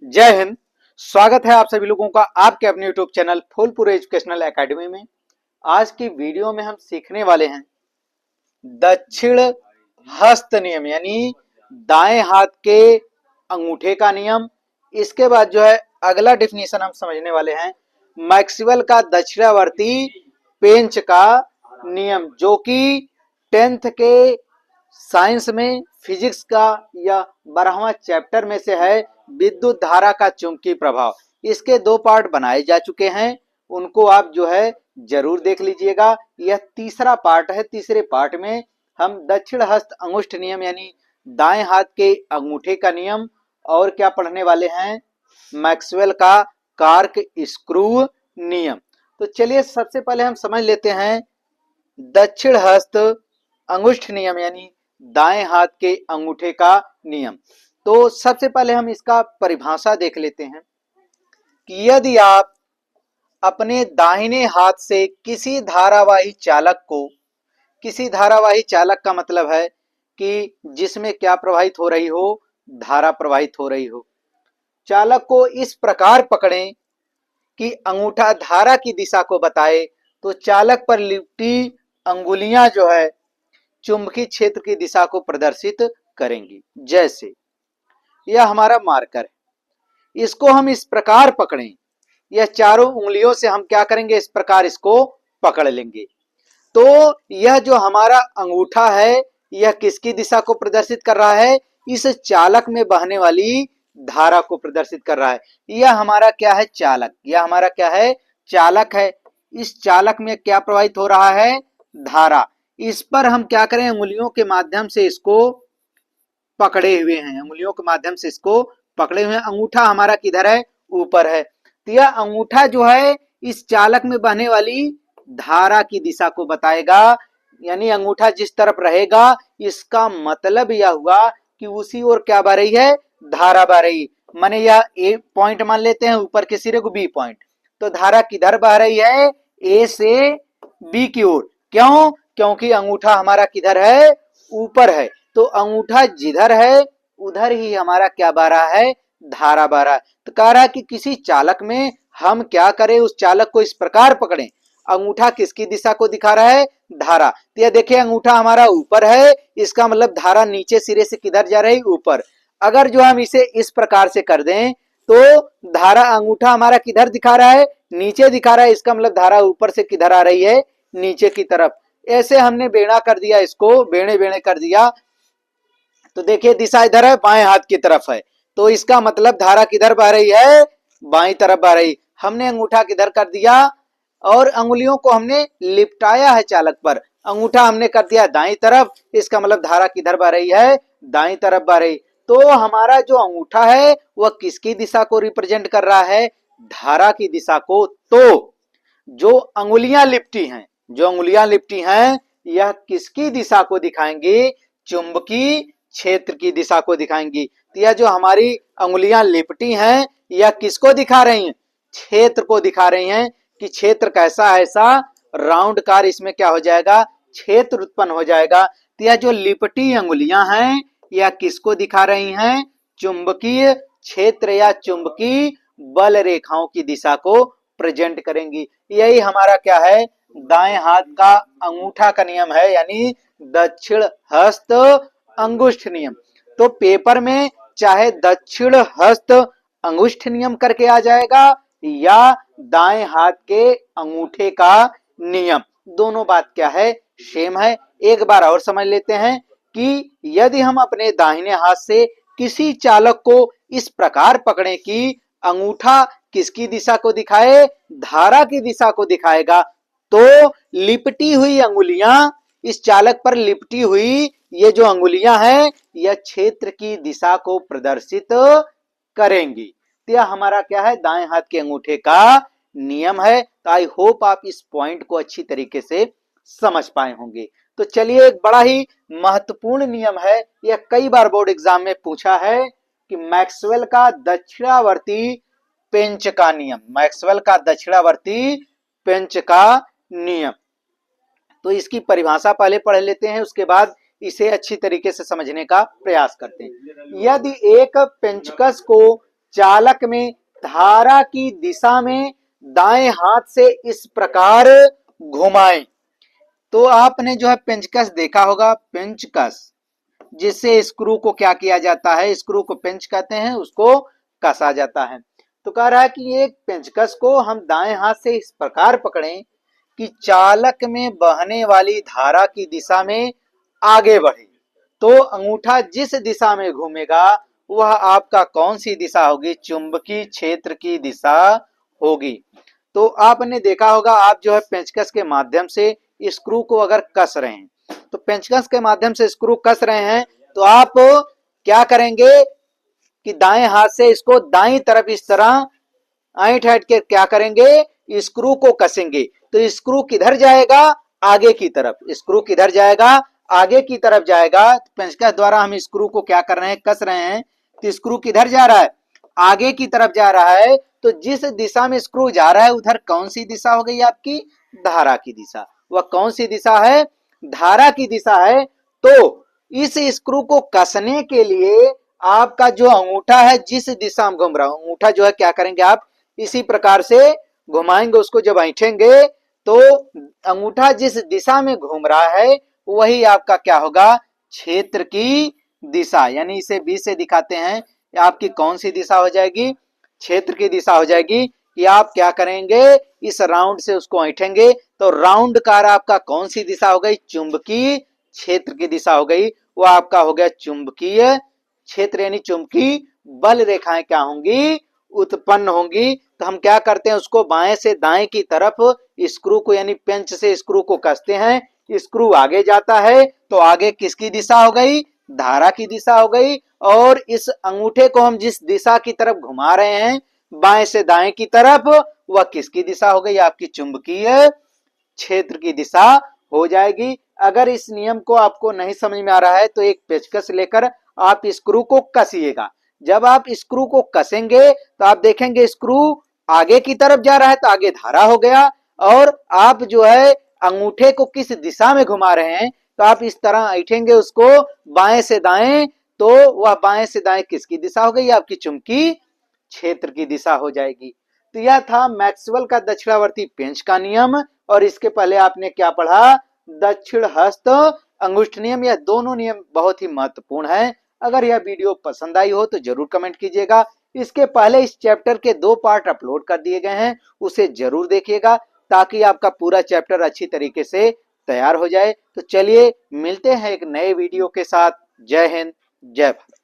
जय हिंद। स्वागत है आप सभी लोगों का आपके अपने YouTube channel Phulpur educational academy में। आज की वीडियो में हम सीखने वाले हैं दक्षिण हस्त नियम यानी दाएं हाथ के अंगूठे का नियम। इसके बाद जो है अगला डिफिनीशन हम समझने वाले हैं मैक्सवेल का दक्षिणावर्ती पेंच का नियम, जो कि 10th के साइंस में फिजिक्स का या 12वां चैप्टर में से है, विद्युत धारा का चुंबकीय प्रभाव। इसके 2 पार्ट बनाए जा चुके हैं, उनको आप जो है जरूर देख लीजिएगा। यह तीसरा पार्ट है। तीसरे पार्ट में हम दक्षिण हस्त अंगुष्ठ नियम यानी दाएं हाथ के अंगूठे का नियम और क्या पढ़ने वाले हैं, मैक्सवेल का कार्क स्क्रू नियम। तो चलिए सबसे पहले हम समझ लेते हैं दक्षिण हस्त अंगुष्ठ नियम यानी दाएं हाथ के अंगूठे का नियम। तो सबसे पहले हम इसका परिभाषा देख लेते हैं कि यदि आप अपने दाहिने हाथ से किसी धारावाही चालक का मतलब है कि जिसमें क्या प्रवाहित हो रही हो, धारा प्रवाहित हो रही हो, चालक को इस प्रकार पकड़ें कि अंगूठा धारा की दिशा को बताए, तो चालक पर लिपटी अंगुलियां जो है चुंबकीय क्षेत्र की दिशा को प्रदर्शित करेंगी। जैसे यह हमारा मार्कर है, इसको हम इस प्रकार पकड़ें, यह चारों उंगलियों से हम क्या करेंगे, इस प्रकार इसको पकड़ लेंगे। तो यह जो हमारा अंगूठा है यह किसकी दिशा को प्रदर्शित कर रहा है, इस चालक में बहने वाली धारा को प्रदर्शित कर रहा है। यह हमारा क्या है, चालक। यह हमारा क्या है, चालक है। इस चालक में क्या प्रवाहित हो रहा है, धारा। इस पर हम क्या करें, उंगलियों के माध्यम से इसको पकड़े हुए हैं, उंगलियों के माध्यम से इसको पकड़े हुए हैं। अंगूठा हमारा किधर है, ऊपर है। तो यह अंगूठा जो है इस चालक में बहने वाली धारा की दिशा को बताएगा, यानी अंगूठा जिस तरफ रहेगा इसका मतलब यह हुआ कि उसी ओर क्या बह रही है, धारा बह रही। माने यह ए पॉइंट मान लेते हैं, ऊपर के सिरे को बी पॉइंट, तो धारा किधर बह रही है, ए से बी की ओर। क्यों, क्योंकि अंगूठा हमारा किधर है, ऊपर है। तो अंगूठा जिधर है उधर ही हमारा क्या बह रहा है, धारा बह रहा है। तो कह रहा है कि किसी चालक में हम क्या करें, उस चालक को इस प्रकार पकड़ें, अंगूठा किसकी दिशा को दिखा रहा है, धारा। तो यह देखिए अंगूठा हमारा ऊपर है, इसका मतलब धारा नीचे सिरे से किधर जा रही, ऊपर। अगर जो हम इसे इस प्रकार से कर दें तो धारा, अंगूठा हमारा किधर दिखा रहा है, नीचे दिखा रहा है, इसका मतलब धारा ऊपर से किधर आ रही है, नीचे की तरफ। ऐसे हमने बेड़ा कर दिया, इसको बेड़े बेड़े कर दिया। तो देखिए दिशा इधर है, बाएं हाथ की तरफ है, तो इसका मतलब धारा किधर बह रही है, बाईं तरफ बह रही। हमने अंगूठा किधर कर दिया और अंगुलियों को हमने लिपटाया है चालक पर, अंगूठा हमने कर दिया दाईं तरफ, इसका मतलब धारा किधर बह रही है, दाईं तरफ बह रही। तो हमारा जो अंगूठा है वह किसकी दिशा को रिप्रेजेंट कर रहा है, धारा की दिशा को। तो जो अंगुलियां लिपटी हैं यह किसकी दिशा को दिखाएंगी, चुंबकीय क्षेत्र की दिशा को दिखाएंगी। तो यह जो हमारी अंगुलियां लिपटी हैं यह किसको दिखा रही हैं, क्षेत्र को दिखा रही हैं कि क्षेत्र कैसा है, ऐसा राउंड कार इसमें क्या हो जाएगा, क्षेत्र उत्पन्न हो जाएगा। तो यह जो लिपटी अंगुलियां हैं यह किसको दिखा रही हैं, चुंबकीय क्षेत्र या चुंबकीय बल रेखाओं की दिशा को प्रेजेंट करेंगी। यही हमारा क्या है, दाएं हाथ का अंगूठा का नियम है, यानी दक्षिण हस्त अंगुष्ठ नियम। तो पेपर में चाहे दक्षिण हस्त अंगुष्ठ नियम करके आ जाएगा या दाएं हाथ के अंगूठे का नियम, दोनों बात क्या है, सेम है। एक बार और समझ लेते हैं कि यदि हम अपने दाहिने हाथ से किसी चालक को इस प्रकार पकड़ें कि अंगूठा किसकी दिशा को दिखाए, धारा की दिशा को दिखाएगा, तो लिपटी हुई अंगुलियां, इस चालक पर लिपटी हुई ये जो अंगुलियां हैं यह क्षेत्र की दिशा को प्रदर्शित करेंगी। तो यह हमारा क्या है, दाएं हाथ के अंगूठे का नियम है। तो आई होप आप इस पॉइंट को अच्छी तरीके से समझ पाए होंगे। तो चलिए एक बड़ा ही महत्वपूर्ण नियम है, यह कई बार बोर्ड एग्जाम में पूछा है कि मैक्सवेल का दक्षिणावर्ती पेंच का नियम, मैक्सवेल का दक्षिणावर्ती पेंच का नियम। तो इसकी परिभाषा पहले पढ़ लेते हैं, उसके बाद इसे अच्छी तरीके से समझने का प्रयास करते हैं। यदि एक पेंचकस को चालक में धारा की दिशा में दाएं हाथ से इस प्रकार घुमाएं। तो आपने जो है पेंचकस देखा होगा, पेंचकस जिससे स्क्रू को क्या किया जाता है, स्क्रू को पेंच कहते हैं, उसको कसा जाता है। तो कह रहा है कि एक पेंचकस को हम दाएं हाथ से इस प्रकार पकड़ें कि चालक में बहने वाली धारा की दिशा में आगे बढ़े। तो अंगूठा जिस दिशा में घूमेगा वह आपका कौन सी दिशा होगी, चुंबकीय क्षेत्र की दिशा होगी। तो आपने देखा होगा, आप जो है पेंचकस के माध्यम से स्क्रू को अगर कस रहे हैं, तो पेंचकस के माध्यम से स्क्रू कस रहे हैं, तो आप क्या करेंगे कि दाएं हाथ से इसको दाईं तरफ इस तरह ऐंठ ऐंठ के क्या करेंगे, स्क्रू को कसेंगे। तो स्क्रू किधर जाएगा, आगे की तरफ। स्क्रू किधर जाएगा, आगे की तरफ जाएगा। पेंचकस द्वारा हम स्क्रू को क्या कर रहे हैं, कस रहे हैं। तो स्क्रू किधर जा रहा है, आगे की तरफ जा रहा है। तो जिस दिशा में स्क्रू जा रहा है उधर कौन सी दिशा हो गई आपकी, धारा की दिशा। वह कौन सी दिशा है, धारा की दिशा है। तो इस स्क्रू को कसने के लिए आपका जो अंगूठा है जिस दिशा में घूम रहा है, अंगूठा जो है क्या करेंगे आप इसी प्रकार से घुमाएंगे, उसको जब ऐंठेंगे तो अंगूठा जिस दिशा में घूम रहा है वही आपका क्या होगा, क्षेत्र की दिशा। यानी इसे 20 से दिखाते हैं, आपकी कौन सी दिशा हो जाएगी, क्षेत्र की दिशा हो जाएगी। कि आप क्या करेंगे, इस राउंड से उसको ऐंठेंगे तो राउंड कार आपका कौन सी दिशा हो गई, चुंबकीय क्षेत्र की दिशा हो गई। वो आपका हो गया चुंबकीय क्षेत्र, यानी चुंबकीय बल रेखाएं क्या होंगी, उत्पन्न होंगी। तो हम क्या करते हैं, उसको बाएं से दाएं की तरफ स्क्रू को यानी पेंच से स्क्रू को कसते हैं। स्क्रू आगे जाता है तो आगे किसकी दिशा हो गई, धारा की दिशा हो गई। और इस अंगूठे को हम जिस दिशा की तरफ घुमा रहे हैं बाएं से दाएं की तरफ, वह किसकी दिशा हो गई, आपकी चुंबकीय क्षेत्र की दिशा हो जाएगी। अगर इस नियम को आपको नहीं समझ में आ रहा है तो एक पेचकस लेकर आप स्क्रू को कसिएगा। जब आप स्क्रू को कसेंगे तो आप देखेंगे स्क्रू आगे की तरफ जा रहा है तो आगे धारा हो गया, और आप जो है अंगूठे को किस दिशा में घुमा रहे हैं तो आप इस तरह ऐंठेंगे उसको बाएं से दाएं, तो वह बाएं से दाएं किसकी दिशा हो गई, आपकी चुंबकीय क्षेत्र की दिशा हो जाएगी। तो यह था मैक्सवेल का दक्षिणावर्ती पेंच का नियम। और इसके पहले आपने क्या पढ़ा, दक्षिण हस्त अंगुष्ठ नियम। यह दोनों नियम बहुत ही महत्वपूर्ण है। अगर यह वीडियो पसंद आई हो तो जरूर कमेंट कीजिएगा। इसके पहले इस चैप्टर के 2 पार्ट अपलोड कर दिए गए हैं, उसे जरूर देखिएगा ताकि आपका पूरा चैप्टर अच्छी तरीके से तैयार हो जाए। तो चलिए मिलते हैं एक नए वीडियो के साथ। जय हिंद, जय भारत।